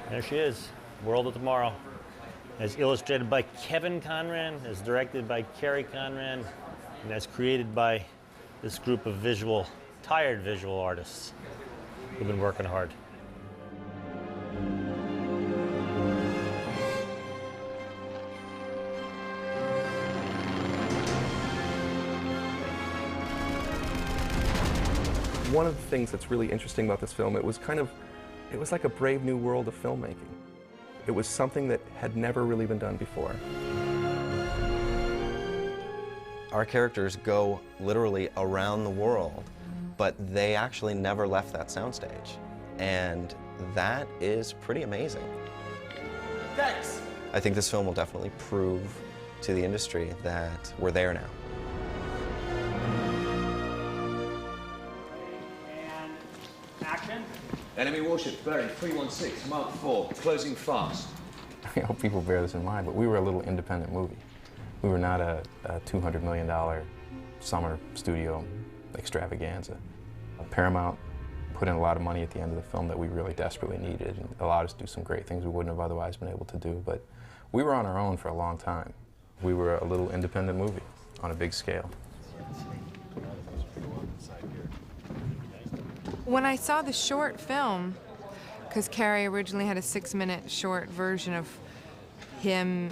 There she is, World of Tomorrow. As illustrated by Kevin Conran, as directed by Kerry Conran, and as created by this group of tired visual artists who've been working hard. One of the things that's really interesting about this film, it was like a brave new world of filmmaking. It was something that had never really been done before. Our characters go literally around the world, but they actually never left that soundstage. And that is pretty amazing. Thanks. I think this film will definitely prove to the industry that we're there now. Action. Enemy warship bearing 316, Mark 4, closing fast. I hope people bear this in mind, but we were a little independent movie. We were not a $200 million summer studio extravaganza. Paramount put in a lot of money at the end of the film that we really desperately needed and allowed us to do some great things we wouldn't have otherwise been able to do. But we were on our own for a long time. We were a little independent movie on a big scale. When I saw the short film, because Kerry originally had a 6-minute short version of him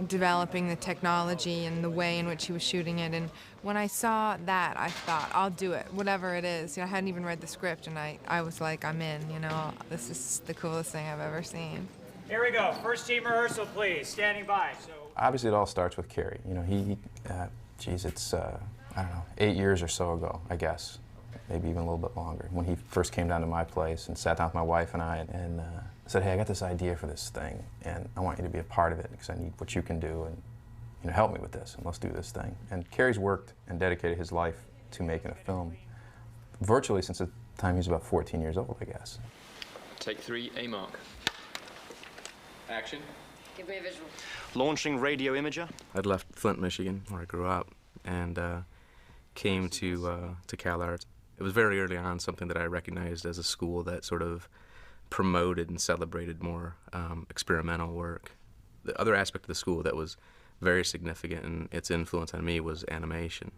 developing the technology and the way in which he was shooting it, and when I saw that, I thought, I'll do it, whatever it is. You know, I hadn't even read the script, and I was like, I'm in, you know, this is the coolest thing I've ever seen. Here we go. First team rehearsal, please. Standing by. So. Obviously, it all starts with Kerry. You know, geez, it's, I don't know, 8 years or so ago, I guess. Maybe even a little bit longer, when he first came down to my place and sat down with my wife and I and said, hey, I got this idea for this thing, and I want you to be a part of it because I need what you can do, and you know, help me with this, and let's do this thing. And Kerry's worked and dedicated his life to making a film virtually since the time he was about 14 years old, I guess. Take 3, A mark. Action. Give me a visual. Launching radio imager. I'd left Flint, Michigan, where I grew up, and came to Cal Arts. It was very early on something that I recognized as a school that sort of promoted and celebrated more experimental work. The other aspect of the school that was very significant in its influence on me was animation.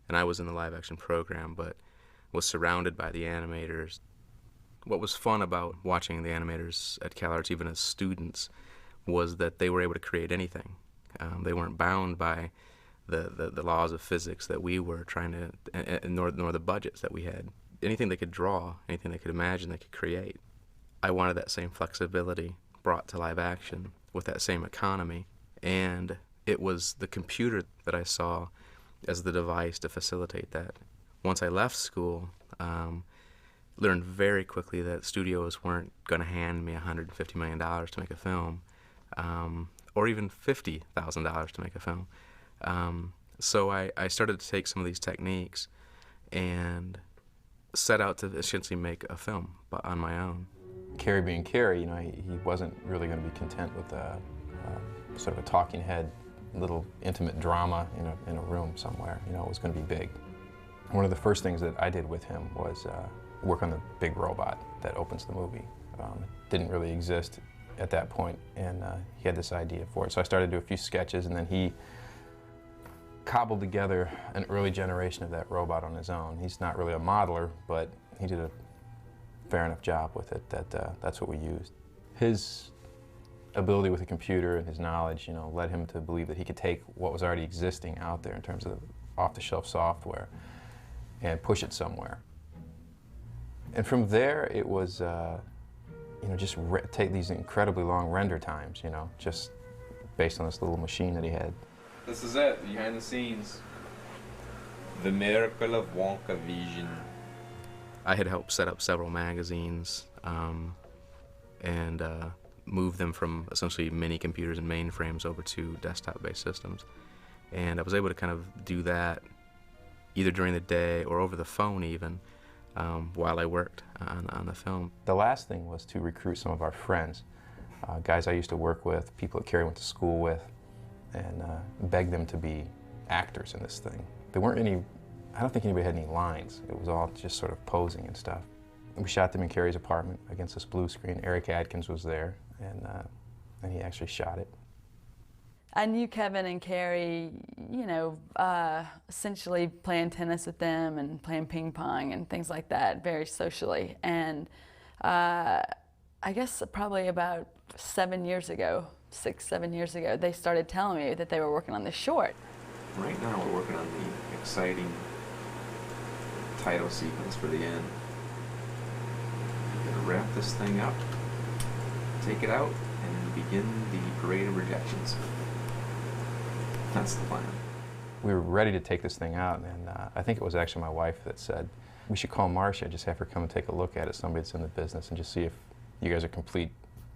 And I was in the live action program, but was surrounded by the animators. What was fun about watching the animators at Cal Arts, even as students, was that they were able to create anything. They weren't bound by the laws of physics that we were trying to, nor the budgets that we had. Anything they could draw, anything they could imagine, they could create. I wanted that same flexibility brought to live action with that same economy, and it was the computer that I saw as the device to facilitate that. Once I left school, learned very quickly that studios weren't going to hand me $150 million to make a film, or even $50,000 to make a film. So I started to take some of these techniques and set out to essentially make a film on my own. Kerry being Kerry, you know, he wasn't really going to be content with sort of a talking head, little intimate drama in a room somewhere. You know, it was going to be big. One of the first things that I did with him was work on the big robot that opens the movie. It didn't really exist at that point, and he had this idea for it. So I started to do a few sketches, and then he cobbled together an early generation of that robot on his own. He's not really a modeler, but he did a fair enough job with it that's what we used. His ability with a computer and his knowledge, you know, led him to believe that he could take what was already existing out there in terms of off-the-shelf software and push it somewhere. And from there, it was, you know, just take these incredibly long render times, you know, just based on this little machine that he had. This is it, behind the scenes. The miracle of Wonka vision. I had helped set up several magazines and move them from essentially mini computers and mainframes over to desktop-based systems. And I was able to kind of do that either during the day or over the phone even while I worked on the film. The last thing was to recruit some of our friends, guys I used to work with, people that Kerry went to school with, and beg them to be actors in this thing. There weren't any, I don't think anybody had any lines. It was all just sort of posing and stuff. We shot them in Kerry's apartment against this blue screen. Eric Adkins was there, and he actually shot it. I knew Kevin and Kerry, you know, essentially playing tennis with them and playing ping pong and things like that, very socially. And I guess probably about 7 years ago, 6, 7 years ago, they started telling me that they were working on this short. Right now we're working on the exciting title sequence for the end. We're gonna wrap this thing up, take it out, and then begin the parade of rejections. That's the plan. We were ready to take this thing out, and I think it was actually my wife that said, we should call Marcia, just have her come and take a look at it, somebody that's in the business, and just see if you guys are complete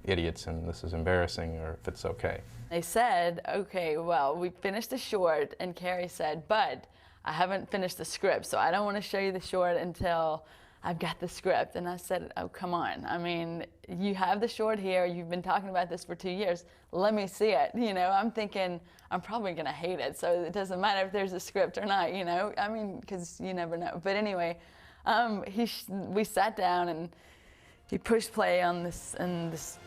idiots and this is embarrassing or if it's okay. They said, okay, well, we finished the short, and Kerry said, but I haven't finished the script, so I don't want to show you the short until I've got the script. And I said, oh, come on. I mean, you have the short here. You've been talking about this for 2 years. Let me see it. You know, I'm thinking I'm probably going to hate it, so it doesn't matter if there's a script or not, you know. I mean, because you never know. But anyway, we sat down, and he pushed play on this, and this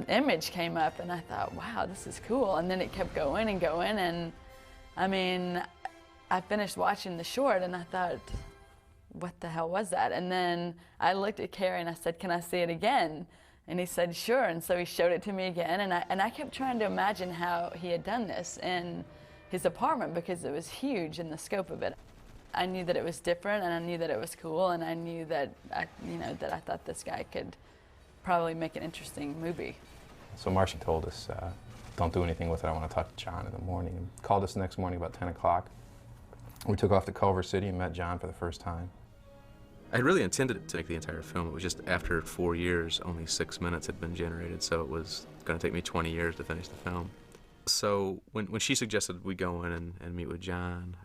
image came up, and I thought, wow, this is cool. And then it kept going and going, and I mean, I finished watching the short, and I thought, what the hell was that? And then I looked at Kerry and I said, can I see it again? And he said, sure. And so he showed it to me again, and I kept trying to imagine how he had done this in his apartment, because it was huge in the scope of it. I knew that it was different, and I knew that it was cool, and I knew that I thought this guy could probably make an interesting movie. So Marcia told us, don't do anything with it, I want to talk to John in the morning. And called us the next morning about 10 o'clock. We took off to Culver City and met John for the first time. I had really intended to make the entire film. It was just after 4 years, only 6 minutes had been generated, so it was going to take me 20 years to finish the film. So when she suggested we go in and meet with John,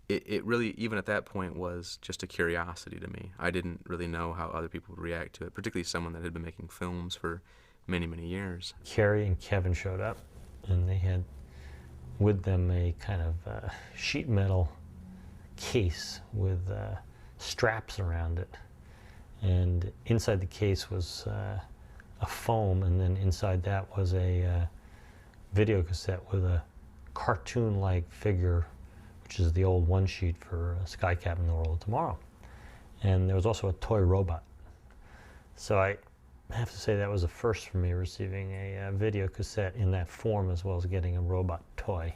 it really, even at that point, was just a curiosity to me. I didn't really know how other people would react to it, particularly someone that had been making films for many, many years. Kerry and Kevin showed up, and they had with them a kind of sheet metal case with straps around it. And inside the case was a foam, and then inside that was a video cassette with a cartoon-like figure, which is the old one sheet for Sky Captain: The World of Tomorrow. And there was also a toy robot. So I have to say that was a first for me, receiving a video cassette in that form, as well as getting a robot toy.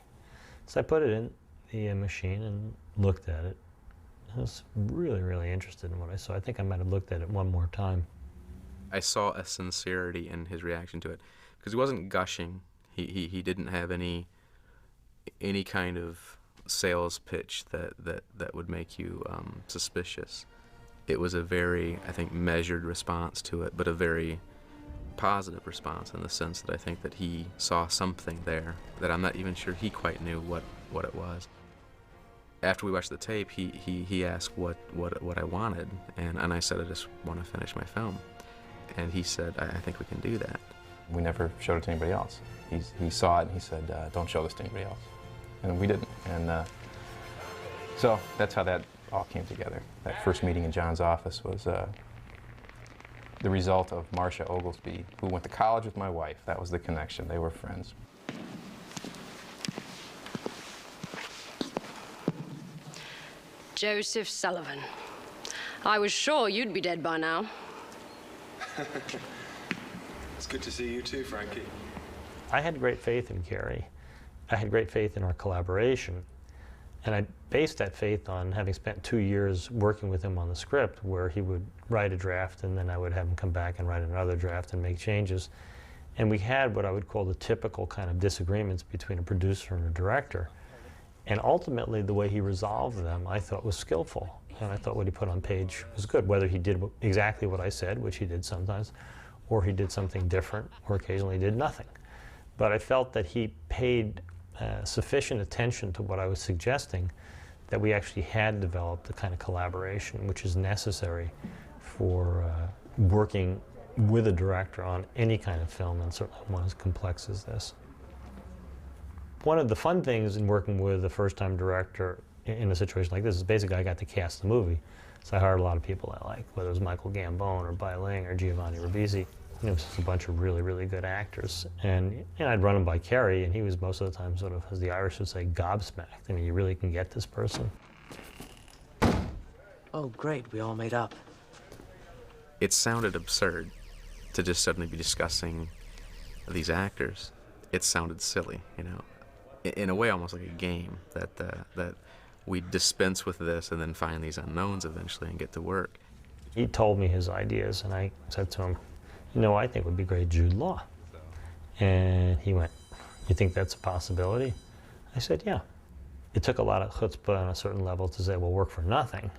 So I put it in the machine and looked at it. I was really, really interested in what I saw. I think I might have looked at it one more time. I saw a sincerity in his reaction to it, because he wasn't gushing. He didn't have any kind of sales pitch that would make you suspicious. It was a very, I think, measured response to it, but a very positive response, in the sense that I think that he saw something there that I'm not even sure he quite knew what it was. After we watched the tape, he asked what I wanted, and I said, I just want to finish my film. And he said, I think we can do that. We never showed it to anybody else. He saw it and he said, don't show this to anybody else. And we didn't. And so that's how that all came together. That first meeting in John's office was the result of Marcia Oglesby, who went to college with my wife. That was the connection. They were friends. Joseph Sullivan. I was sure you'd be dead by now. It's good to see you too, Frankie. I had great faith in Kerry. I had great faith in our collaboration. And I based that faith on having spent 2 years working with him on the script, where he would write a draft and then I would have him come back and write another draft and make changes. And we had what I would call the typical kind of disagreements between a producer and a director. And ultimately, the way he resolved them, I thought was skillful. And I thought what he put on page was good, whether he did exactly what I said, which he did sometimes, or he did something different, or occasionally did nothing. But I felt that he paid sufficient attention to what I was suggesting, that we actually had developed the kind of collaboration which is necessary for working with a director on any kind of film, and certainly one as complex as this. One of the fun things in working with a first-time director in a situation like this is basically I got to cast the movie. So I hired a lot of people I like, whether it was Michael Gambon or Bai Ling or Giovanni Ribisi. It was just a bunch of really, really good actors. And I'd run them by Kerry, and he was most of the time sort of, as the Irish would say, gobsmacked. I mean, you really can get this person. Oh, great, we all made up. It sounded absurd to just suddenly be discussing these actors. It sounded silly, you know, in a way almost like a game, that we dispense with this and then find these unknowns eventually and get to work. He told me his ideas, and I said to him, you know, I think it would be great Jude Law. And he went, you think that's a possibility? I said, yeah. It took a lot of chutzpah on a certain level to say, well, work for nothing,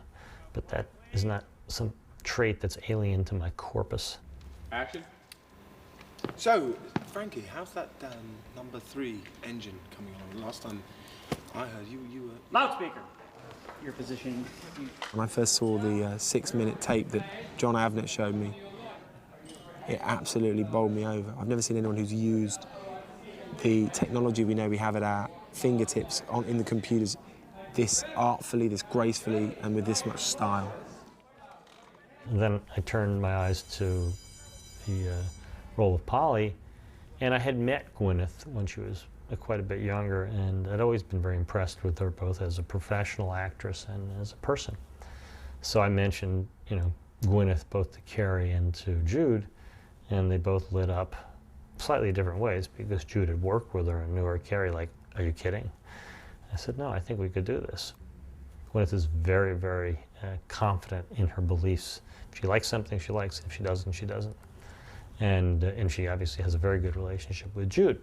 but that is not some trait that's alien to my corpus. Action. So, Frankie, how's that number 3 engine coming on? Last time I heard you were... Loudspeaker. Your position. When I first saw the 6-minute tape that John Avnet showed me, it absolutely bowled me over. I've never seen anyone who's used the technology we know we have at our fingertips in the computers this artfully, this gracefully, and with this much style. And then I turned my eyes to the role of Polly, and I had met Gwyneth when she was quite a bit younger, and I'd always been very impressed with her both as a professional actress and as a person. So I mentioned, you know, Gwyneth both to Kerry and to Jude, and they both lit up slightly different ways because Jude had worked with her and knew her. Kerry, like, are you kidding? I said, no, I think we could do this. Gwyneth is very, very confident in her beliefs. If she likes something, she likes it. If she doesn't, she doesn't. And she obviously has a very good relationship with Jude.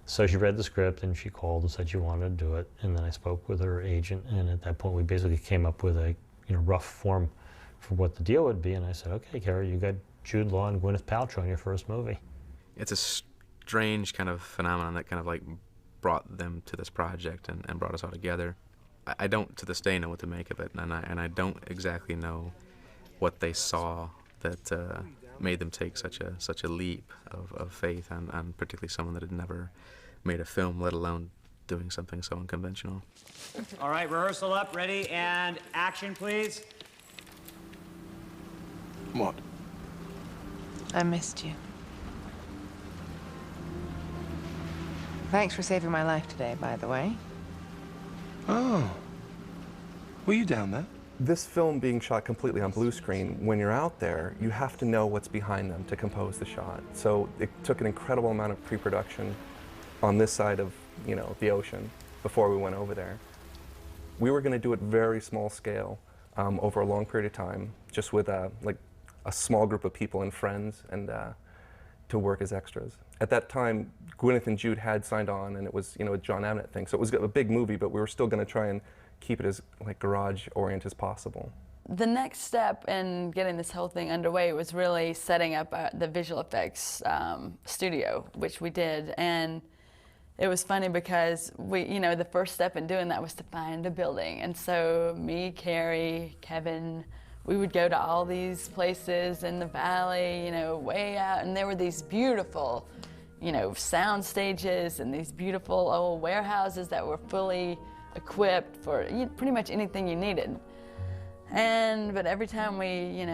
So she read the script and she called and said she wanted to do it. And then I spoke with her agent, and at that point we basically came up with a rough form for what the deal would be. And I said, okay, Kerry, you got Jude Law and Gwyneth Paltrow in your first movie. It's a strange kind of phenomenon that kind of like brought them to this project and brought us all together. I don't to this day know what to make of it, and I don't exactly know what they saw that made them take such a leap of faith, and particularly someone that had never made a film, let alone doing something so unconventional. All right, rehearsal up, ready, and action, please. What? I missed you. Thanks for saving my life today, by the way. Oh. Were you down there? This film being shot completely on blue screen, when you're out there, you have to know what's behind them to compose the shot. So it took an incredible amount of pre-production on this side of, the ocean before we went over there. We were going to do it very small scale over a long period of time, just with like a small group of people and friends, and to work as extras. At that time, Gwyneth and Jude had signed on, and it was a John Avnet thing. So it was a big movie, but we were still going to try and keep it as garage-oriented as possible. The next step in getting this whole thing underway was really setting up the visual effects studio, which we did. And it was funny because the first step in doing that was to find a building. And so me, Kerry, Kevin, we would go to all these places in the valley, way out, and there were these beautiful, sound stages and these beautiful old warehouses that were fully equipped for pretty much anything you needed. But every time we,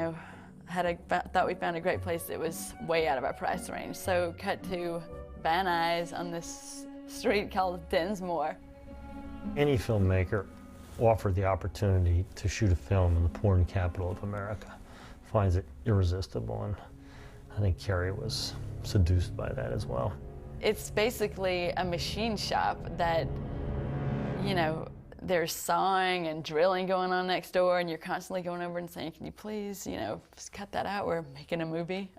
thought we found a great place, it was way out of our price range. So cut to Van Nuys on this street called Dinsmore. Any filmmaker offered the opportunity to shoot a film in the porn capital of America finds it irresistible, and I think Kerry was seduced by that as well. It's basically a machine shop that, there's sawing and drilling going on next door, and you're constantly going over and saying, can you please, just cut that out, we're making a movie.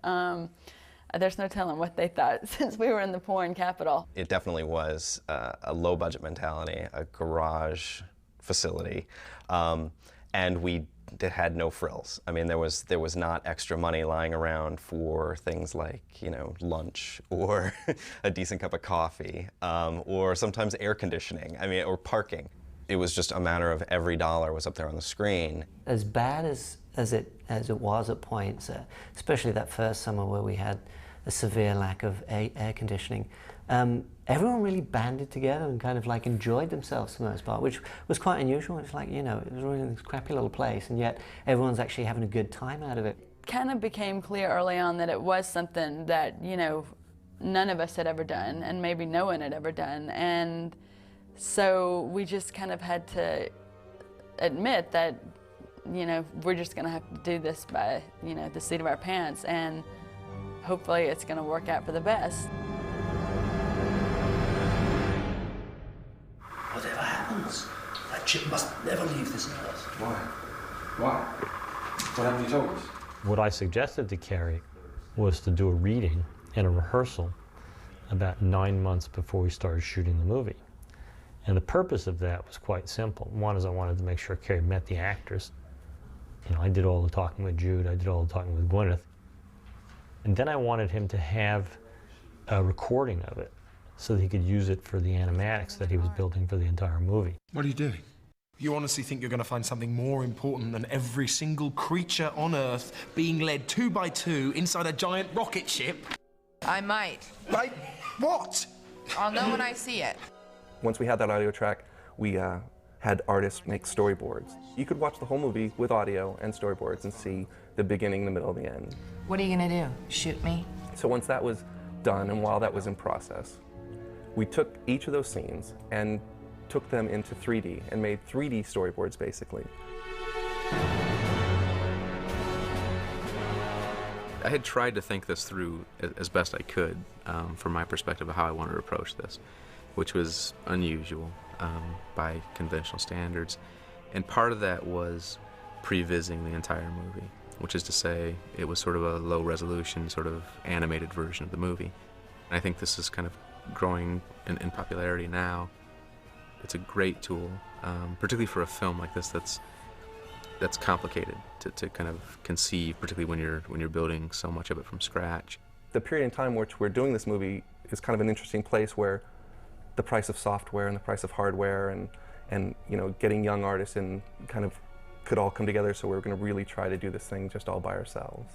There's no telling what they thought since we were in the porn capital. It definitely was a low-budget mentality, a garage facility, and we had no frills. I mean, there was not extra money lying around for things like, lunch or a decent cup of coffee, or sometimes air conditioning, or parking. It was just a matter of every dollar was up there on the screen. As bad as it was at points, especially that first summer where we had a severe lack of air conditioning, everyone really banded together and kind of enjoyed themselves for the most part, which was quite unusual. It's it was really this crappy little place, and yet everyone's actually having a good time out of it. kind of became clear early on that it was something that, you know, none of us had ever done, and maybe no one had ever done. And so we just kind of had to admit that, you know, we're just going to have to do this by, you know, the seat of our pants, and hopefully it's going to work out for the best. Whatever happens, that chip must never leave this earth. Why? Why? What haven't you told us? What I suggested to Kerry was to do a reading and a rehearsal about 9 months before we started shooting the movie. And the purpose of that was quite simple. One is I wanted to make sure Kerry met the actors. You know, I did all the talking with Jude, I did all the talking with Gwyneth. And then I wanted him to have a recording of it so that he could use it for the animatics that he was building for the entire movie. What are you doing? You honestly think you're going to find something more important than every single creature on Earth being led 2 by 2 inside a giant rocket ship? I might. Like what? I'll know when I see it. Once we had that audio track, we had artists make storyboards. You could watch the whole movie with audio and storyboards and see the beginning, the middle, and the end. What are you gonna do? Shoot me? So once that was done, and while that was in process, we took each of those scenes and took them into 3D and made 3D storyboards, basically. I had tried to think this through as best I could from my perspective of how I wanted to approach this, which was unusual by conventional standards. And part of that was pre-vising the entire movie, which is to say it was sort of a low-resolution, sort of animated version of the movie. And I think this is kind of growing in popularity now. It's a great tool, particularly for a film like this that's complicated to kind of conceive, particularly when you're building so much of it from scratch. The period in time which we're doing this movie is kind of an interesting place where the price of software and the price of hardware and you know, getting young artists in kind of could all come together, so we're going to really try to do this thing just all by ourselves.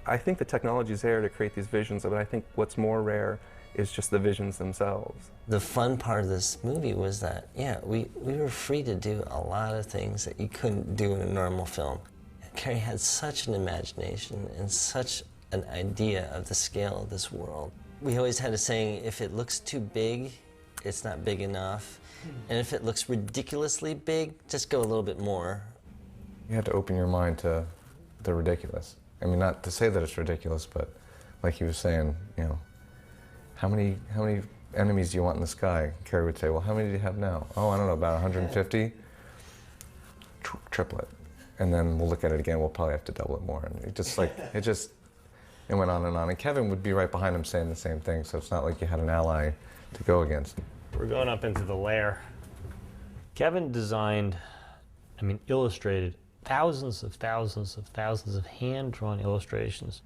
I think the technology is there to create these visions, but I think what's more rare is just the visions themselves. The fun part of this movie was that, yeah, we were free to do a lot of things that you couldn't do in a normal film. Kerry had such an imagination and such an idea of the scale of this world. We always had a saying, if it looks too big, it's not big enough. And if it looks ridiculously big, just go a little bit more. You have to open your mind to the ridiculous. I mean, not to say that it's ridiculous, but like he was saying, you know, how many enemies do you want in the sky? Kerry would say, well, how many do you have now? Oh, I don't know, about 150? Triple it. And then we'll look at it again, we'll probably have to double it more. And it just like, it went on. And Kevin would be right behind him saying the same thing, so it's not like you had an ally to go against. We're going up into the lair. Kevin designed, illustrated thousands of hand-drawn illustrations.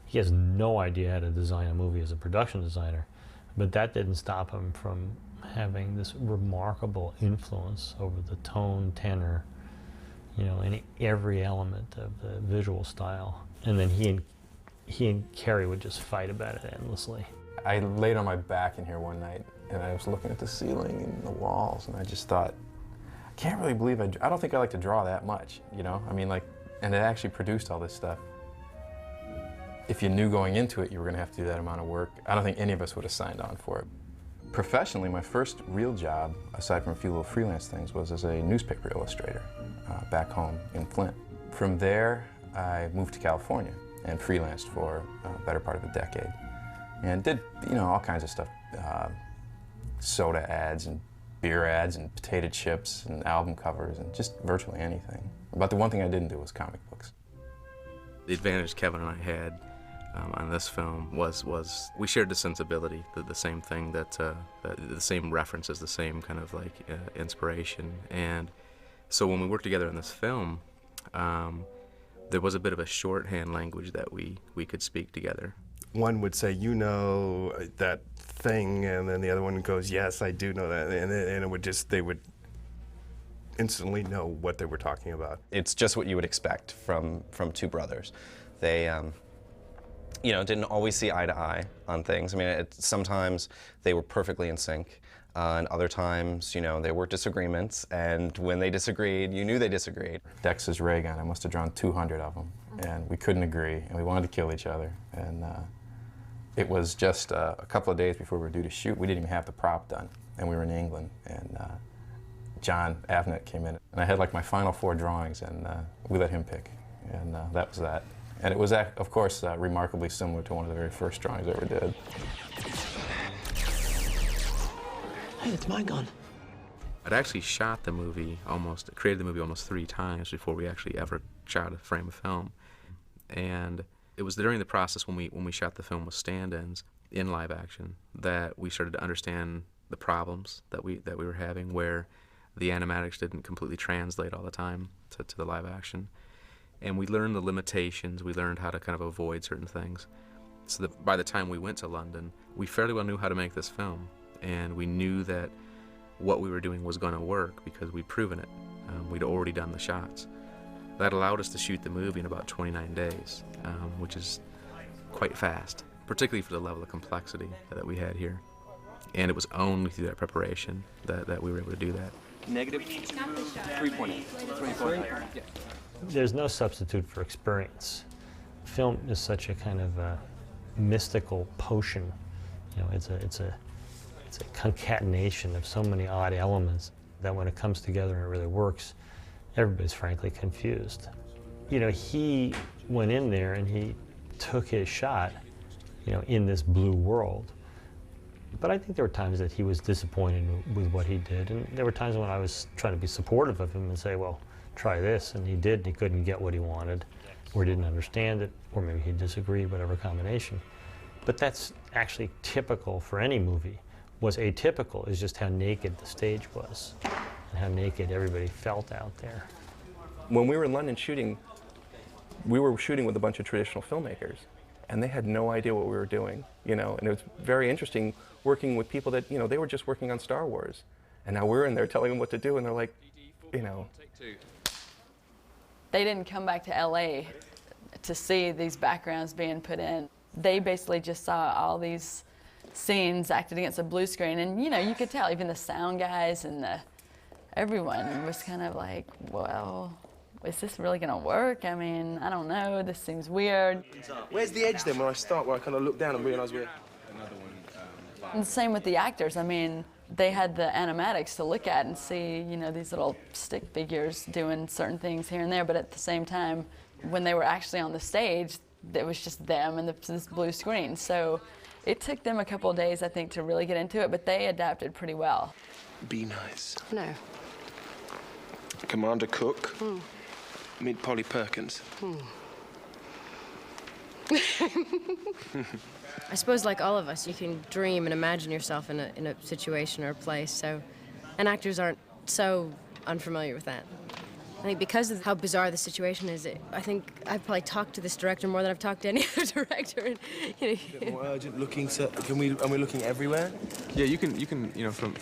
He has no idea how to design a movie as a production designer, but that didn't stop him from having this remarkable influence over the tone, tenor, you know, in every element of the visual style. And then he and Kerry would just fight about it endlessly. I laid on my back in here one night, and I was looking at the ceiling and the walls, and I just thought, I can't really believe I don't think I like to draw that much, you know? I mean, like, and it actually produced all this stuff. If you knew going into it you were going to have to do that amount of work, I don't think any of us would have signed on for it. Professionally, my first real job, aside from a few little freelance things, was as a newspaper illustrator back home in Flint. From there, I moved to California and freelanced for a better part of a decade. And did, you know, all kinds of stuff, soda ads and beer ads and potato chips and album covers and just virtually anything. But the one thing I didn't do was comic books. The advantage Kevin and I had on this film was we shared the sensibility, the same thing that the same references, the same kind of like inspiration. And so when we worked together on this film, there was a bit of a shorthand language that we could speak together. One would say, you know that thing, and then the other one goes, yes, I do know that, and it would just, they would instantly know what they were talking about. It's just what you would expect from two brothers. They, you know, didn't always see eye to eye on things. I mean, sometimes they were perfectly in sync. And other times, you know, there were disagreements, and when they disagreed, you knew they disagreed. Dex's ray gun, I must have drawn 200 of them, and we couldn't agree, and we wanted to kill each other. And it was just a couple of days before we were due to shoot. We didn't even have the prop done, and we were in England, and John Avnet came in, and I had like my final 4 drawings, and we let him pick, and that was that. And it was, of course, remarkably similar to one of the very first drawings I ever did. Hey, it's my gun. I'd actually shot the movie created the movie almost 3 times before we actually ever shot a frame of film. And it was during the process when we shot the film with stand-ins in live action that we started to understand the problems that we were having, where the animatics didn't completely translate all the time to the live action. And we learned the limitations, we learned how to kind of avoid certain things. So that by the time we went to London, we fairly well knew how to make this film. And we knew that what we were doing was going to work because we'd proven it. We'd already done the shots. That allowed us to shoot the movie in about 29 days, which is quite fast, particularly for the level of complexity that we had here. And it was only through that preparation that we were able to do that. Negative 3.8. 3.8. Yeah. There's no substitute for experience. Film is such a kind of a mystical potion. You know, it's a concatenation of so many odd elements that when it comes together and it really works, everybody's frankly confused. You know, he went in there and he took his shot, you know, in this blue world. But I think there were times that he was disappointed with what he did, and there were times when I was trying to be supportive of him and say, well, try this, and he did, and he couldn't get what he wanted, or didn't understand it, or maybe he disagreed, whatever combination. But that's actually typical for any movie. What's atypical is just how naked the stage was, and how naked everybody felt out there. When we were in London shooting, we were shooting with a bunch of traditional filmmakers, and they had no idea what we were doing, you know, and it was very interesting working with people that, you know, they were just working on Star Wars, and now we're in there telling them what to do, and they're like, you know. They didn't come back to LA to see these backgrounds being put in. They basically just saw all these scenes acted against a blue screen, and you know, you could tell even the sound guys and everyone was kind of like, well, is this really gonna work? I mean, I don't know, this seems weird. Where's the edge then when I start, where I kind of look down and realize we're... And the same with the actors. I mean, they had the animatics to look at and see, you know, these little stick figures doing certain things here and there, but at the same time, when they were actually on the stage, it was just them and this blue screen. So it took them a couple of days, I think, to really get into it, but they adapted pretty well. Be nice. No. Commander Cook. Meet Polly Perkins. I suppose, like all of us, you can dream and imagine yourself in a situation or a place, so, and actors aren't so unfamiliar with that. I think because of how bizarre the situation is, I think I've probably talked to this director more than I've talked to any other director. And, you know, a bit more urgent looking, so are we looking everywhere? Yeah, you can, you know, from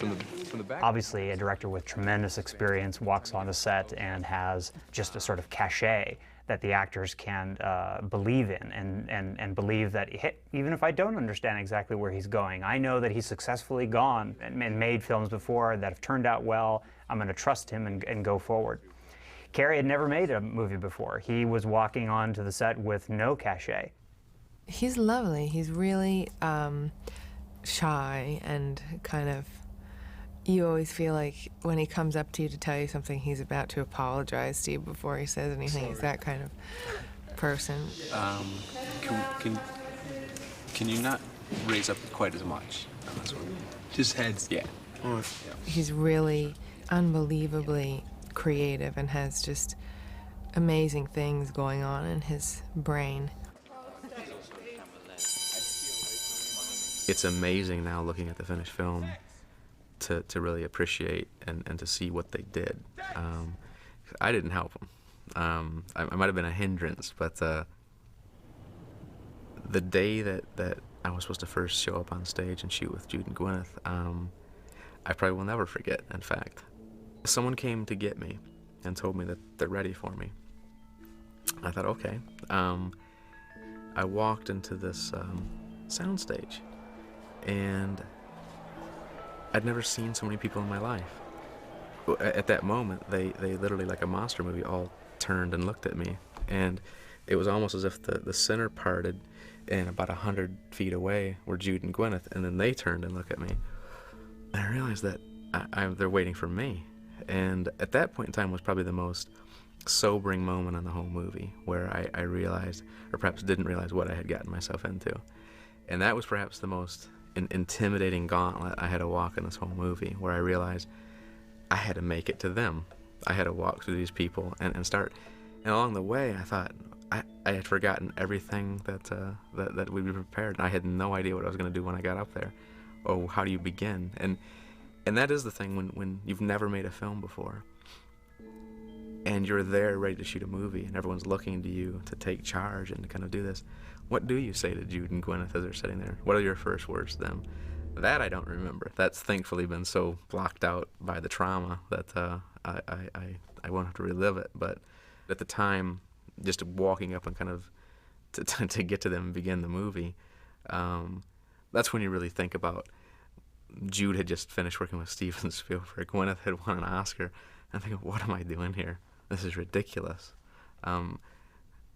the back. Obviously, a director with tremendous experience walks on a set and has just a sort of cachet that the actors can believe in and believe that, hey, even if I don't understand exactly where he's going, I know that he's successfully gone and made films before that have turned out well. I'm going to trust him and go forward. Kerry had never made a movie before. He was walking onto the set with no cachet. He's lovely. He's really shy and kind of, you always feel like when he comes up to you to tell you something, he's about to apologize to you before he says anything. He's that kind of person. Can you not raise up quite as much on this one? Just heads? Yeah. All right. He's really unbelievably creative and has just amazing things going on in his brain. It's amazing now looking at the finished film to really appreciate and to see what they did. I didn't help them. I might have been a hindrance, but the day that I was supposed to first show up on stage and shoot with Jude and Gwyneth, I probably will never forget, in fact. Someone came to get me and told me that they're ready for me. I thought, okay. I walked into this soundstage, and I'd never seen so many people in my life. At that moment, they literally, like a monster movie, all turned and looked at me. And it was almost as if the center parted, and about 100 feet away were Jude and Gwyneth, and then they turned and looked at me. And I realized that they're waiting for me. And at that point in time was probably the most sobering moment in the whole movie, where I realized, or perhaps didn't realize, what I had gotten myself into. And that was perhaps the most intimidating gauntlet I had to walk in this whole movie, where I realized I had to make it to them. I had to walk through these people and start. And along the way, I thought I had forgotten everything that we'd be prepared. And I had no idea what I was going to do when I got up there. Oh, how do you begin? And that is the thing when you've never made a film before, and you're there ready to shoot a movie, and everyone's looking to you to take charge and to kind of do this. What do you say to Jude and Gwyneth as they're sitting there? What are your first words to them? That I don't remember. That's thankfully been so blocked out by the trauma that I won't have to relive it. But at the time, just walking up and kind of to get to them and begin the movie, that's when you really think about. Jude had just finished working with Steven Spielberg. Gwyneth had won an Oscar. I'm thinking, what am I doing here? This is ridiculous. And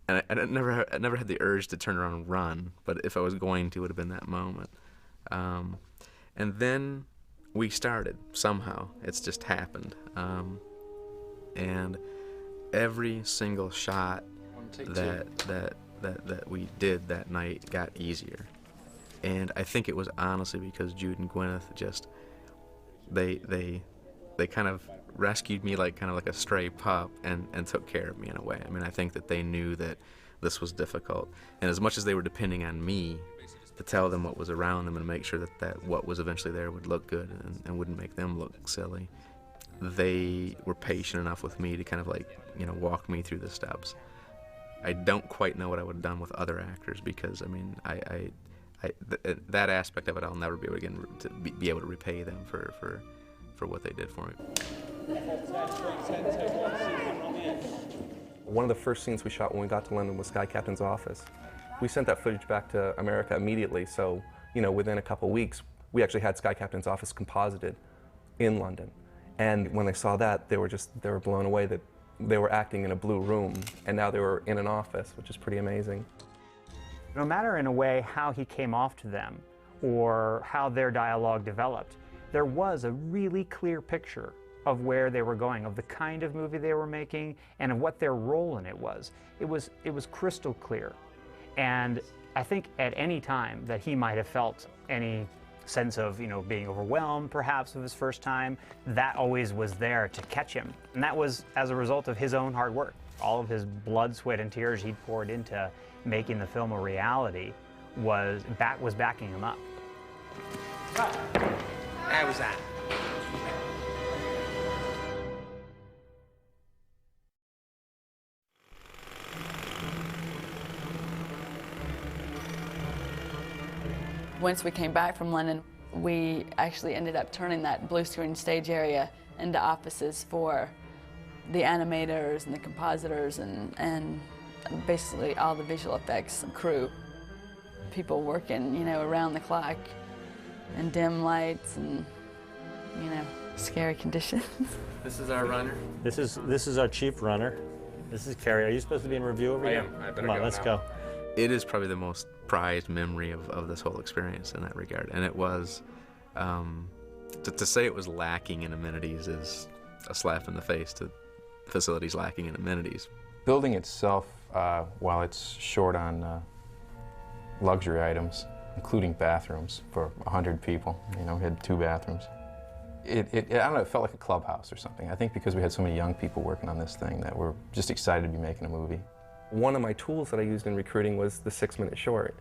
I never had the urge to turn around and run, but if I was going to, it would have been that moment. And then we started, somehow. It's just happened. And every single shot that we did that night got easier. And I think it was honestly because Jude and Gwyneth just, they kind of rescued me like a stray pup and took care of me in a way. I mean, I think that they knew that this was difficult. And as much as they were depending on me to tell them what was around them and make sure that what was eventually there would look good and wouldn't make them look silly, they were patient enough with me to kind of walk me through the steps. I don't quite know what I would have done with other actors because, I mean, that aspect of it, I'll never be able to be able to repay them for what they did for me. One of the first scenes we shot when we got to London was Sky Captain's office. We sent that footage back to America immediately, so within a couple weeks, we actually had Sky Captain's office composited in London. And when they saw that, they were blown away that they were acting in a blue room, and now they were in an office, which is pretty amazing. No matter in a way how he came off to them or how their dialogue developed, there was a really clear picture of where they were going, of the kind of movie they were making, and of what their role in it was. It was crystal clear. And I think at any time that he might have felt any sense of being overwhelmed perhaps of his first time, that always was there to catch him. And that was as a result of his own hard work. All of his blood, sweat, and tears he'd poured into making the film a reality was backing him up. How was that? Once we came back from London, we actually ended up turning that blue screen stage area into offices for the animators and the compositors and basically all the visual effects crew. People working, around the clock in dim lights and, scary conditions. This is our runner. This is our chief runner. This is Kerry. Are you supposed to be in review over here? I am. I better Come on, go let's now. go. It is probably the most prized memory of this whole experience in that regard. And it was, to say it was lacking in amenities is a slap in the face to facilities lacking in amenities. Building itself, while it's short on luxury items, including bathrooms for 100 people, we had 2 bathrooms. I don't know, it felt like a clubhouse or something. I think because we had so many young people working on this thing that we're just excited to be making a movie. One of my tools that I used in recruiting was the 6-minute short.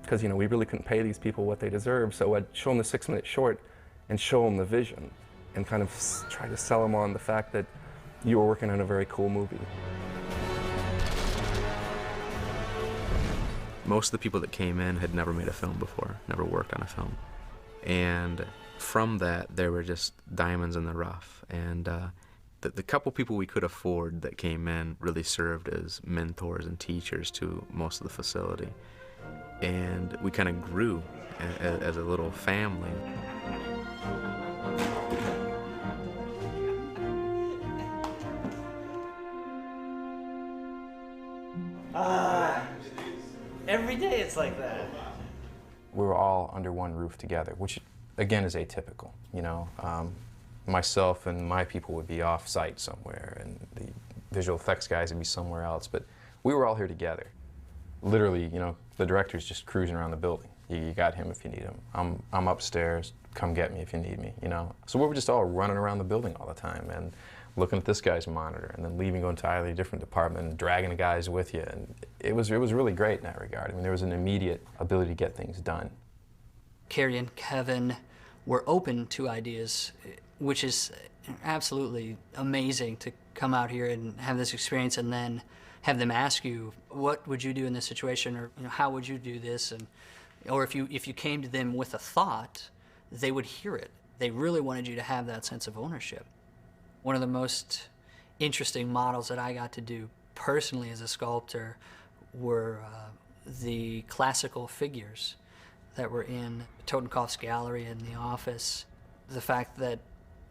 Because, we really couldn't pay these people what they deserved, so I'd show them the 6-minute short and show them the vision and kind of try to sell them on the fact that you were working on a very cool movie. Most of the people that came in had never made a film before, never worked on a film. And from that, there were just diamonds in the rough. And the couple people we could afford that came in really served as mentors and teachers to most of the facility. And we kind of grew as a little family. Every day it's like that. We were all under one roof together, which again is atypical, you know. Myself and my people would be off site somewhere, and the visual effects guys would be somewhere else, but we were all here together. Literally, you know, the director's just cruising around the building. You got him if you need him. I'm upstairs, come get me if you need me, you know. So we were just all running around the building all the time and looking at this guy's monitor and then leaving, going to an entirely different department and dragging the guys with you. And it was really great in that regard. I mean, there was an immediate ability to get things done. Kerry and Kevin were open to ideas, which is absolutely amazing to come out here and have this experience and then have them ask you, what would you do in this situation, or you know, how would you do this? And, or if you came to them with a thought, they would hear it. They really wanted you to have that sense of ownership. One of the most interesting models that I got to do personally as a sculptor were the classical figures that were in Totenkopf's gallery in the office. The fact that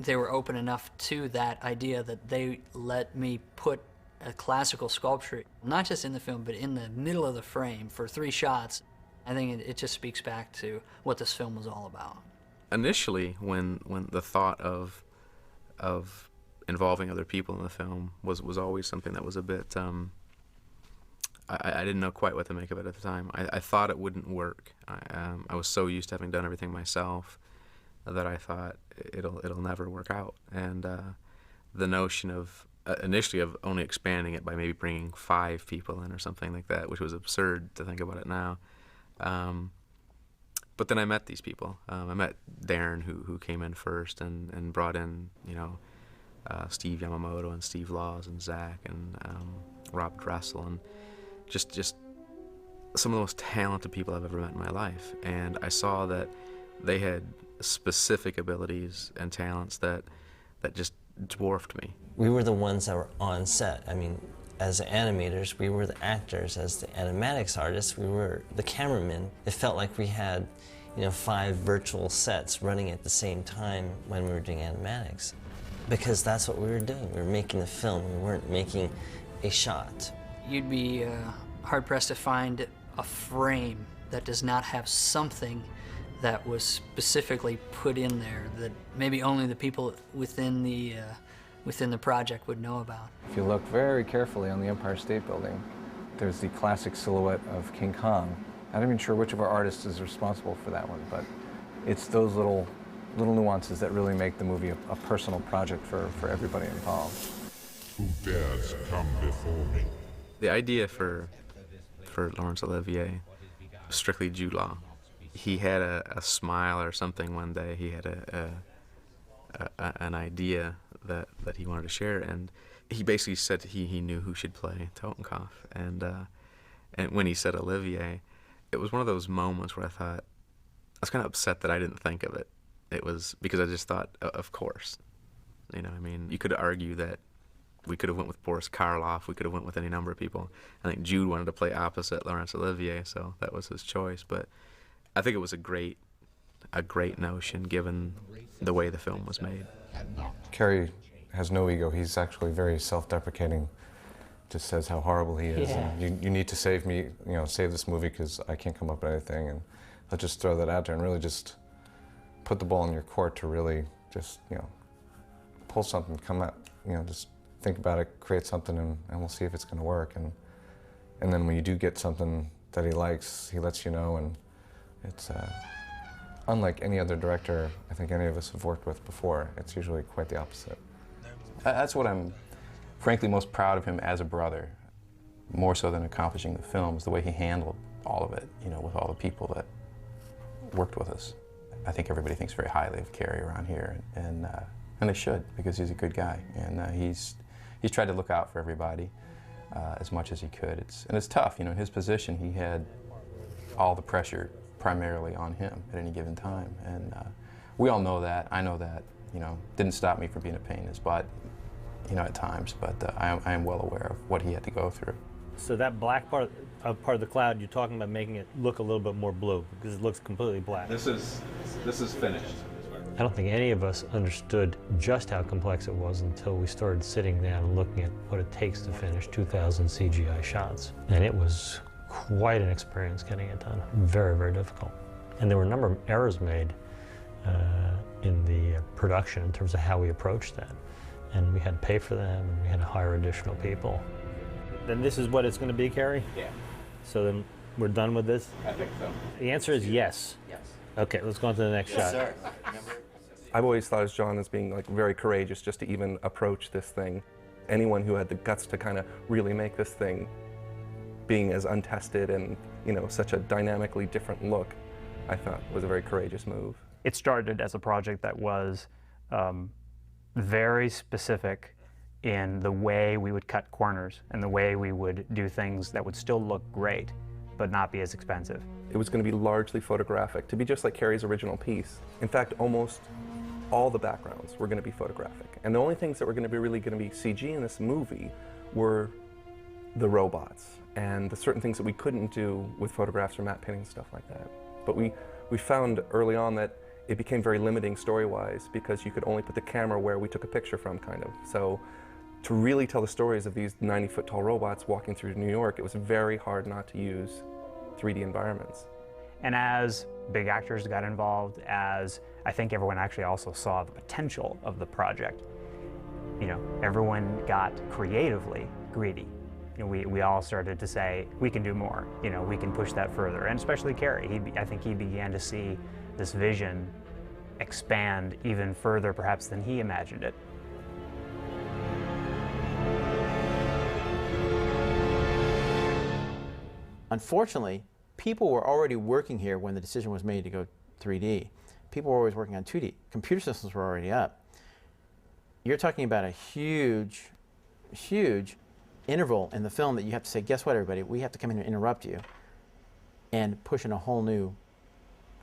they were open enough to that idea that they let me put a classical sculpture, not just in the film, but in the middle of the frame for 3 shots. I think it just speaks back to what this film was all about. Initially, when the thought of involving other people in the film was always something that was a bit, I didn't know quite what to make of it at the time. I thought it wouldn't work. I was so used to having done everything myself that I thought it'll never work out. And the notion of initially of only expanding it by maybe bringing 5 people in or something like that, which was absurd to think about it now. But then I met these people. I met Darren, who came in first and brought in, you know, Steve Yamamoto and Steve Laws and Zach and Rob Dressel, and just some of the most talented people I've ever met in my life. And I saw that they had specific abilities and talents that just dwarfed me. We were the ones that were on set. I mean, as animators, we were the actors. As the animatics artists, we were the cameramen. It felt like we had, you know, 5 virtual sets running at the same time when we were doing animatics. Because that's what we were doing. We were making the film. We weren't making a shot. You'd be hard-pressed to find a frame that does not have something that was specifically put in there that maybe only the people within the project would know about. If you look very carefully on the Empire State Building, there's the classic silhouette of King Kong. I'm not even sure which of our artists is responsible for that one, but it's those little nuances that really make the movie a personal project for everybody involved. Who dares come before me? The idea for Laurence Olivier was strictly Jude Law. He had a smile or something one day. He had an idea that he wanted to share, and he basically said he knew who should play Totenkopf. And when he said Olivier, it was one of those moments where I thought, I was kind of upset that I didn't think of it. It was because I just thought, of course. You know, I mean, you could argue that we could have went with Boris Karloff, we could have went with any number of people. I think Jude wanted to play opposite Laurence Olivier, so that was his choice. But I think it was a great notion given the way the film was made. Kerry has no ego. He's actually very self-deprecating. Just says how horrible he is. Yeah. And you need to save me, you know, save this movie because I can't come up with anything. And I'll just throw that out there and really just put the ball in your court to really just, you know, pull something, come out, you know, just think about it, create something, and we'll see if it's going to work. And then when you do get something that he likes, he lets you know, and it's unlike any other director I think any of us have worked with before. It's usually quite the opposite. That's what I'm frankly most proud of him as a brother, more so than accomplishing the film, is the way he handled all of it, you know, with all the people that worked with us. I think everybody thinks very highly of Kerry around here, and they should, because he's a good guy, and he's tried to look out for everybody as much as he could. It's tough, you know. In his position, he had all the pressure primarily on him at any given time, and we all know that. I know that. You know, didn't stop me from being a pain in his butt, you know, at times. But I am well aware of what he had to go through. So that black part of the cloud, you're talking about making it look a little bit more blue because it looks completely black. This is finished. I don't think any of us understood just how complex it was until we started sitting down and looking at what it takes to finish 2,000 CGI shots. And it was quite an experience getting it done. Very, very difficult. And there were a number of errors made in the production in terms of how we approached that. And we had to pay for them, and we had to hire additional people. Then this is what it's going to be, Kerry? Yeah. So then we're done with this? I think so. The answer is yes. Yes. Okay, let's go on to the next shot. Sir. I've always thought of John as being like very courageous just to even approach this thing. Anyone who had the guts to kind of really make this thing being as untested and, you know, such a dynamically different look, I thought was a very courageous move. It started as a project that was very specific in the way we would cut corners and the way we would do things that would still look great, but not be as expensive. It was going to be largely photographic, to be just like Kerry's original piece. In fact, almost all the backgrounds were going to be photographic. And the only things that were going to be really going to be CG in this movie were the robots and the certain things that we couldn't do with photographs or matte painting and stuff like that. But we found early on that it became very limiting story-wise because you could only put the camera where we took a picture from, kind of. So to really tell the stories of these 90-foot tall robots walking through New York, it was very hard not to use 3D environments. And as big actors got involved, as I think everyone actually also saw the potential of the project, you know, everyone got creatively greedy. You know, we all started to say, we can do more, you know, we can push that further. And especially Kerry, I think he began to see this vision expand even further perhaps than he imagined it. Unfortunately, people were already working here when the decision was made to go 3D. People were always working on 2D. Computer systems were already up. You're talking about a huge, huge interval in the film that you have to say, guess what, everybody, we have to come in and interrupt you and push in a whole new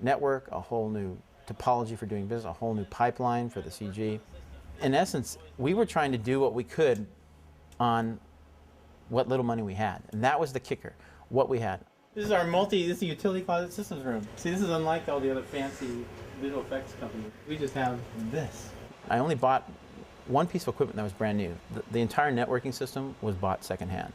network, a whole new topology for doing business, a whole new pipeline for the CG. In essence, we were trying to do what we could on what little money we had, and that was the kicker, what we had. This is this is a utility closet systems room. See, this is unlike all the other fancy visual effects companies. We just have this. I only bought one piece of equipment that was brand new. The entire networking system was bought secondhand.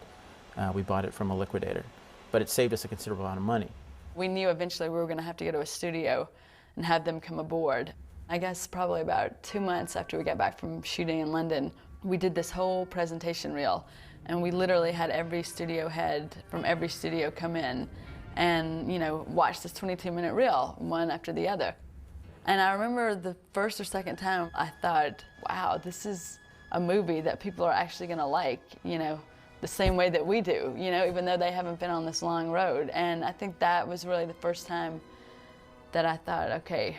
We bought it from a liquidator, but it saved us a considerable amount of money. We knew eventually we were going to have to go to a studio and have them come aboard. I guess probably about 2 months after we got back from shooting in London, we did this whole presentation reel, and we literally had every studio head from every studio come in and, you know, watch this 22-minute reel, one after the other. And I remember the first or second time I thought, wow, this is a movie that people are actually going to like, you know, the same way that we do, you know, even though they haven't been on this long road. And I think that was really the first time that I thought, okay,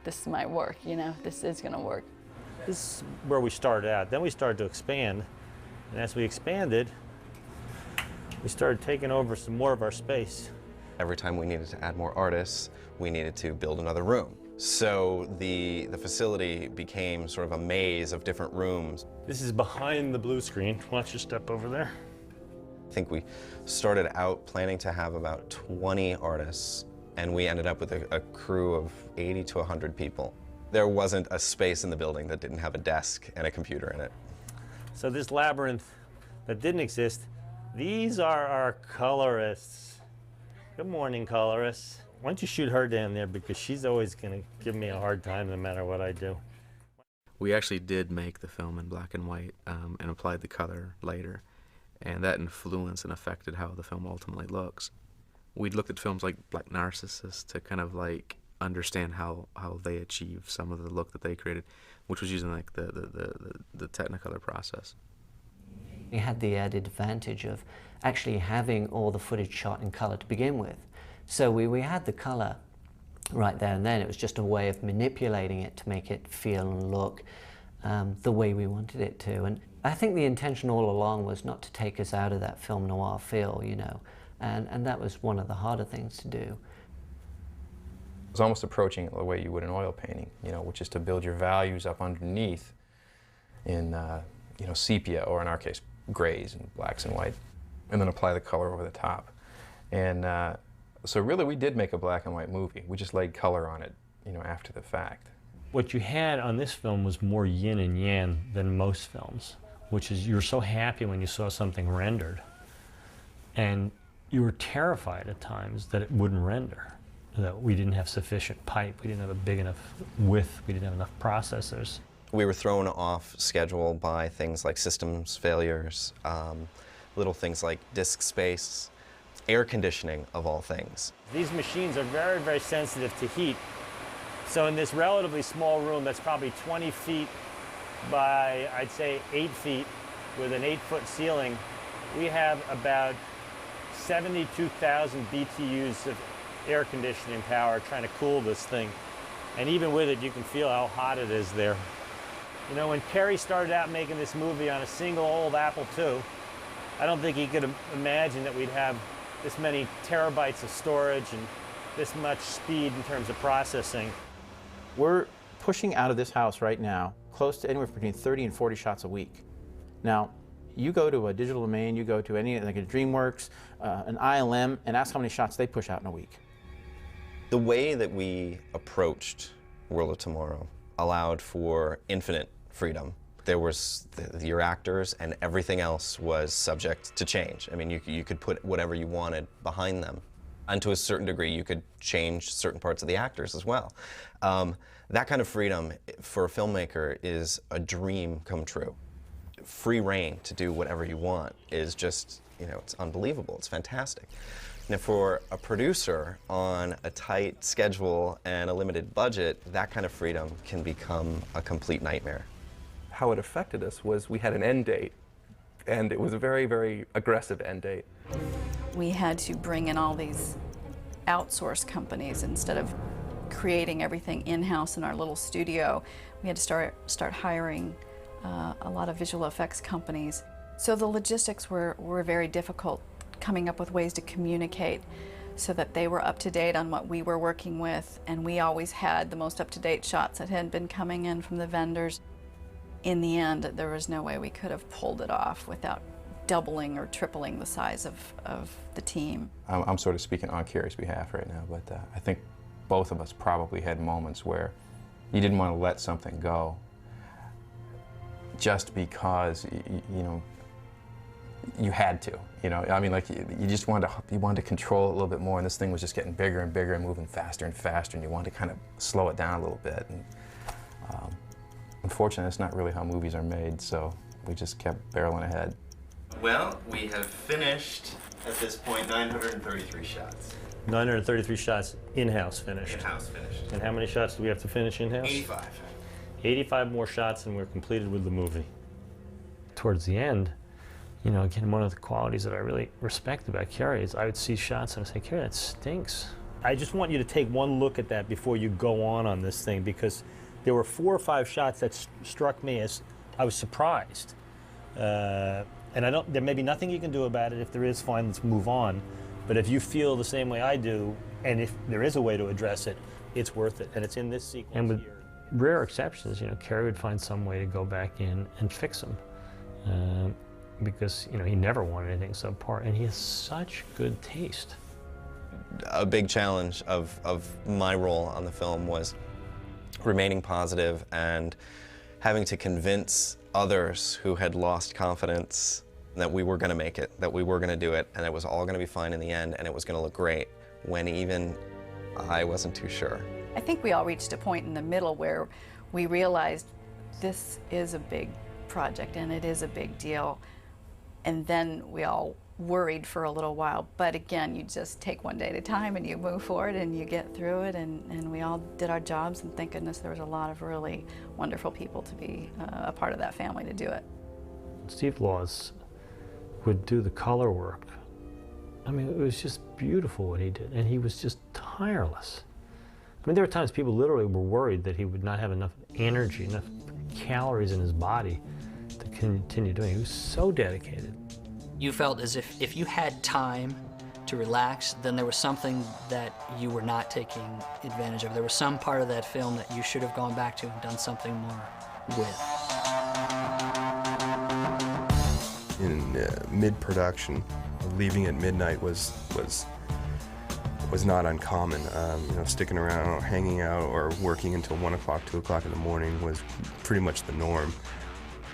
this might work, you know, this is going to work. This is where we started out. Then we started to expand. And as we expanded, we started taking over some more of our space. Every time we needed to add more artists, we needed to build another room. So the facility became sort of a maze of different rooms. This is behind the blue screen. Watch your step over there. I think we started out planning to have about 20 artists, and we ended up with a crew of 80 to 100 people. There wasn't a space in the building that didn't have a desk and a computer in it. So this labyrinth that didn't exist, these are our colorists. Good morning, colorists. Why don't you shoot her down there, because she's always going to give me a hard time no matter what I do. We actually did make the film in black and white and applied the color later, and that influenced and affected how the film ultimately looks. We looked at films like Black Narcissus to kind of like understand how they achieve some of the look that they created, which was using like the Technicolor process. We had the added advantage of actually having all the footage shot in color to begin with. So we had the color right there and then. It was just a way of manipulating it to make it feel and look the way we wanted it to. And I think the intention all along was not to take us out of that film noir feel, you know, and that was one of the harder things to do. It was almost approaching it the way you would an oil painting, you know, which is to build your values up underneath in, you know, sepia, or in our case, grays and blacks and white, and then apply the color over the top. And so really we did make a black and white movie. We just laid color on it, you know, after the fact. What you had on this film was more yin and yang than most films, which is you're so happy when you saw something rendered. And you were terrified at times that it wouldn't render, that we didn't have sufficient pipe, we didn't have a big enough width, we didn't have enough processors. We were thrown off schedule by things like systems failures, little things like disk space, air conditioning of all things. These machines are very, very sensitive to heat. So in this relatively small room that's probably 20 feet by, I'd say, 8 feet with an 8-foot ceiling, we have about 72,000 BTUs of air conditioning power trying to cool this thing. And even with it, you can feel how hot it is there. You know, when Kerry started out making this movie on a single old Apple II, I don't think he could imagine that we'd have this many terabytes of storage and this much speed in terms of processing. We're pushing out of this house right now close to anywhere between 30 and 40 shots a week. Now, you go to a digital domain, you go to any, like a DreamWorks, an ILM, and ask how many shots they push out in a week. The way that we approached World of Tomorrow allowed for infinite freedom. There was your actors, and everything else was subject to change. I mean, you could put whatever you wanted behind them. And to a certain degree, you could change certain parts of the actors as well. That kind of freedom for a filmmaker is a dream come true. Free reign to do whatever you want is just, you know, it's unbelievable. It's fantastic. Now, for a producer on a tight schedule and a limited budget, that kind of freedom can become a complete nightmare. How it affected us was we had an end date, and it was a very, very aggressive end date. We had to bring in all these outsource companies instead of creating everything in-house in our little studio. We had to start hiring a lot of visual effects companies. So the logistics were very difficult, coming up with ways to communicate so that they were up to date on what we were working with, and we always had the most up-to-date shots that had been coming in from the vendors. In the end, there was no way we could have pulled it off without doubling or tripling the size of the team. I'm sort of speaking on Kerry's behalf right now, but I think both of us probably had moments where you didn't want to let something go just because, you know, you had to, you know. I mean, like, you just wanted to control it a little bit more, and this thing was just getting bigger and bigger and moving faster and faster, and you wanted to kind of slow it down a little bit. And unfortunately, that's not really how movies are made, so we just kept barreling ahead. Well, we have finished, at this point, 933 shots. 933 shots in-house finished. In-house finished. And how many shots do we have to finish in-house? 85. 85 more shots and we're completed with the movie. Towards the end, you know, again, one of the qualities that I really respect about Kerry is I would see shots and I'd say, Kerry, that stinks. I just want you to take one look at that before you go on this thing, because there were 4 or 5 shots that struck me as I was surprised. And there may be nothing you can do about it. If there is, fine, let's move on. But if you feel the same way I do, and if there is a way to address it, it's worth it. And it's in this sequence. And with rare exceptions, you know, Kerry would find some way to go back in and fix them. Because, you know, he never wanted anything subpar, and he has such good taste. A big challenge of my role on the film was remaining positive and having to convince others who had lost confidence that we were going to make it, that we were going to do it, and it was all going to be fine in the end, and it was going to look great, when even I wasn't too sure. I think we all reached a point in the middle where we realized this is a big project and it is a big deal. And then we all worried for a little while. But again, you just take one day at a time and you move forward and you get through it, and we all did our jobs, and thank goodness there was a lot of really wonderful people to be a part of that family to do it. Steve Laws would do the color work. I mean, it was just beautiful what he did, and he was just tireless. I mean, there were times people literally were worried that he would not have enough energy, enough calories in his body to continue doing it. He was so dedicated. You felt as if you had time to relax, then there was something that you were not taking advantage of. There was some part of that film that you should have gone back to and done something more with. In mid-production, leaving at midnight was was not uncommon. You know, sticking around or hanging out or working until 1 o'clock, 2 o'clock in the morning was pretty much the norm.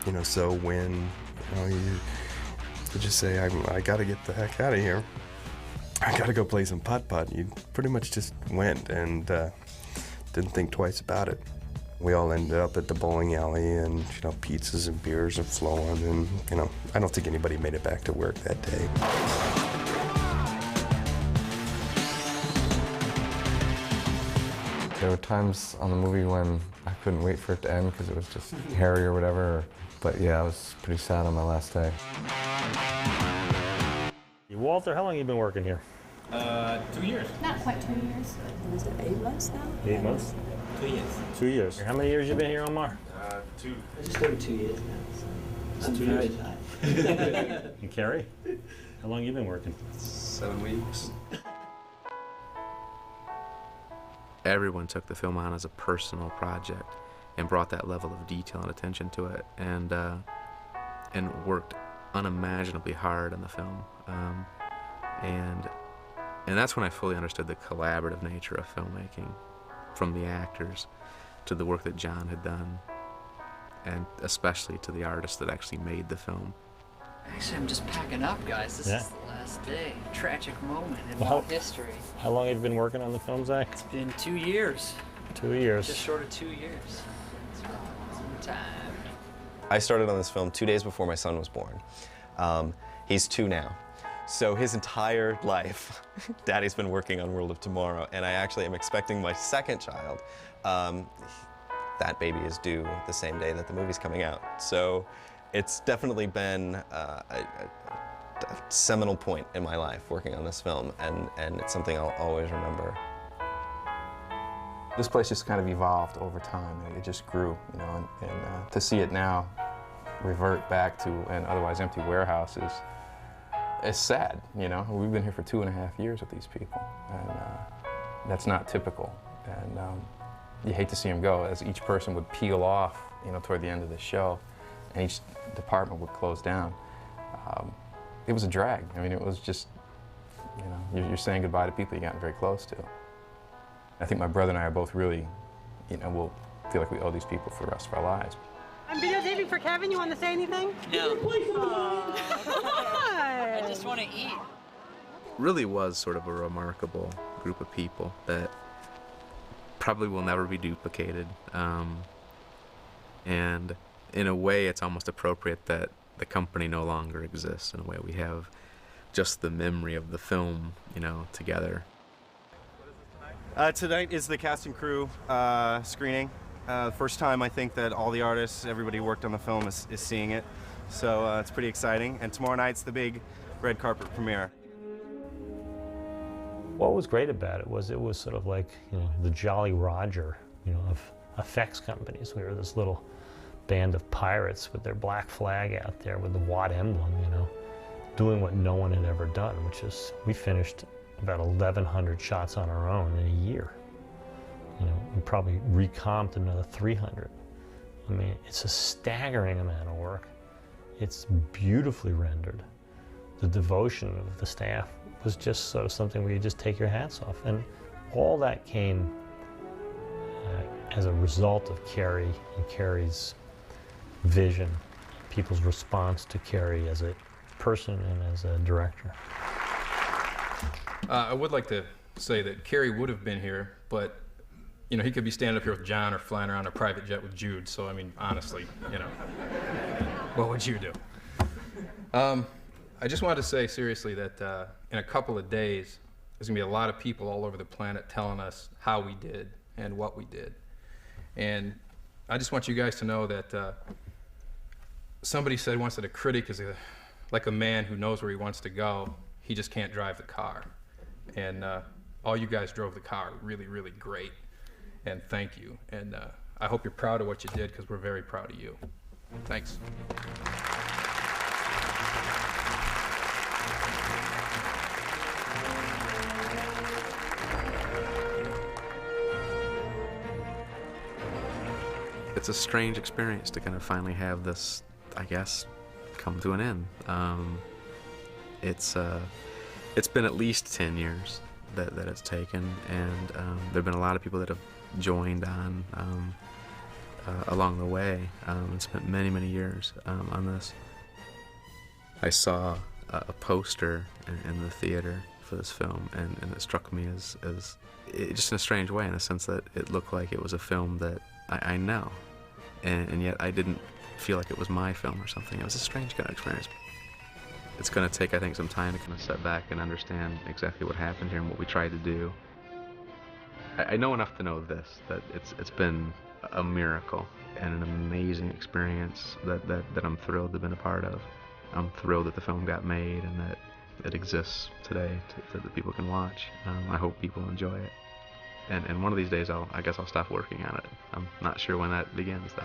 You know, so when you just say, I gotta get the heck out of here, I gotta go play some putt-putt, you pretty much just went and didn't think twice about it. We all ended up at the bowling alley, and you know, pizzas and beers are flowing, and you know, I don't think anybody made it back to work that day. There were times on the movie when I couldn't wait for it to end because it was just hairy or whatever. But yeah, I was pretty sad on my last day. Walter, how long have you been working here? 2 years. Not quite 2 years. Was it 8 months now? 8 months? 2 years. 2 years. How many years you been here, Omar? 2. Just over 2 years now. So I'm 2 very years. tired. And Kerry? How long you been working? 7 weeks. Everyone took the film on as a personal project and brought that level of detail and attention to it, and worked unimaginably hard on the film. And that's when I fully understood the collaborative nature of filmmaking, from the actors to the work that John had done, and especially to the artists that actually made the film. Actually, I'm just packing up, guys. This is the last day. Tragic moment in Well, history. How long have you been working on the film, Zach? It's been 2 years. 2 years. Just short of 2 years. Some time. I started on this film 2 days before my son was born. He's 2 now. So his entire life, Daddy's been working on World of Tomorrow, and I actually am expecting my second child. That baby is due the same day that the movie's coming out. So it's definitely been a seminal point in my life working on this film, and it's something I'll always remember. This place just kind of evolved over time. It just grew, you know, and to see it now revert back to an otherwise empty warehouse is sad, you know. We've been here for 2.5 years with these people, and that's not typical. And you hate to see them go, as each person would peel off, you know, toward the end of the show, and each department would close down. It was a drag. I mean, it was just, you know, you're saying goodbye to people you've gotten very close to. I think my brother and I are both really, you know, we'll feel like we owe these people for the rest of our lives. I'm videotaping for Kevin. You want to say anything? No. I just want to eat. Really was sort of a remarkable group of people that probably will never be duplicated. And in a way, it's almost appropriate that the company no longer exists. In a way, we have just the memory of the film, you know, together. Tonight is the cast and crew screening. First time I think that all the artists, everybody who worked on the film is seeing it. So it's pretty exciting. And tomorrow night's the big red carpet premiere. What was great about it was sort of like, you know, the Jolly Roger, you know, of effects companies. We were this little band of pirates with their black flag out there with the Watt emblem, you know, doing what no one had ever done, which is we finished about 1,100 shots on our own in a year. You know, we probably recomped another 300. I mean, it's a staggering amount of work. It's beautifully rendered. The devotion of the staff was just sort of something where you just take your hats off. And all that came as a result of Kerry and Kerry's vision, people's response to Kerry as a person and as a director. I would like to say that Kerry would have been here, but you know, he could be standing up here with John or flying around a private jet with Jude. So I mean, honestly, you know, what would you do? I just wanted to say seriously that in a couple of days, there's gonna be a lot of people all over the planet telling us how we did and what we did. And I just want you guys to know that somebody said once that a critic is like a man who knows where he wants to go. He just can't drive the car. And all you guys drove the car really, really great. And thank you. And I hope you're proud of what you did, because we're very proud of you. Thanks. It's a strange experience to kind of finally have this, I guess, come to an end. It's been at least 10 years, that it's taken, and there have been a lot of people that have joined on along the way and spent many years on this. I saw a poster in the theater for this film, and it struck me as just in a strange way, in the sense that it looked like it was a film that I know, and yet I didn't feel like it was my film or something. It was a strange kind of experience. It's going to take, I think, some time to kind of step back and understand exactly what happened here and what we tried to do. I know enough to know this, that it's been a miracle and an amazing experience that I'm thrilled to have been a part of. I'm thrilled that the film got made and that it exists today that people can watch. I hope people enjoy it. And one of these days, I guess I'll stop working on it. I'm not sure when that begins, though.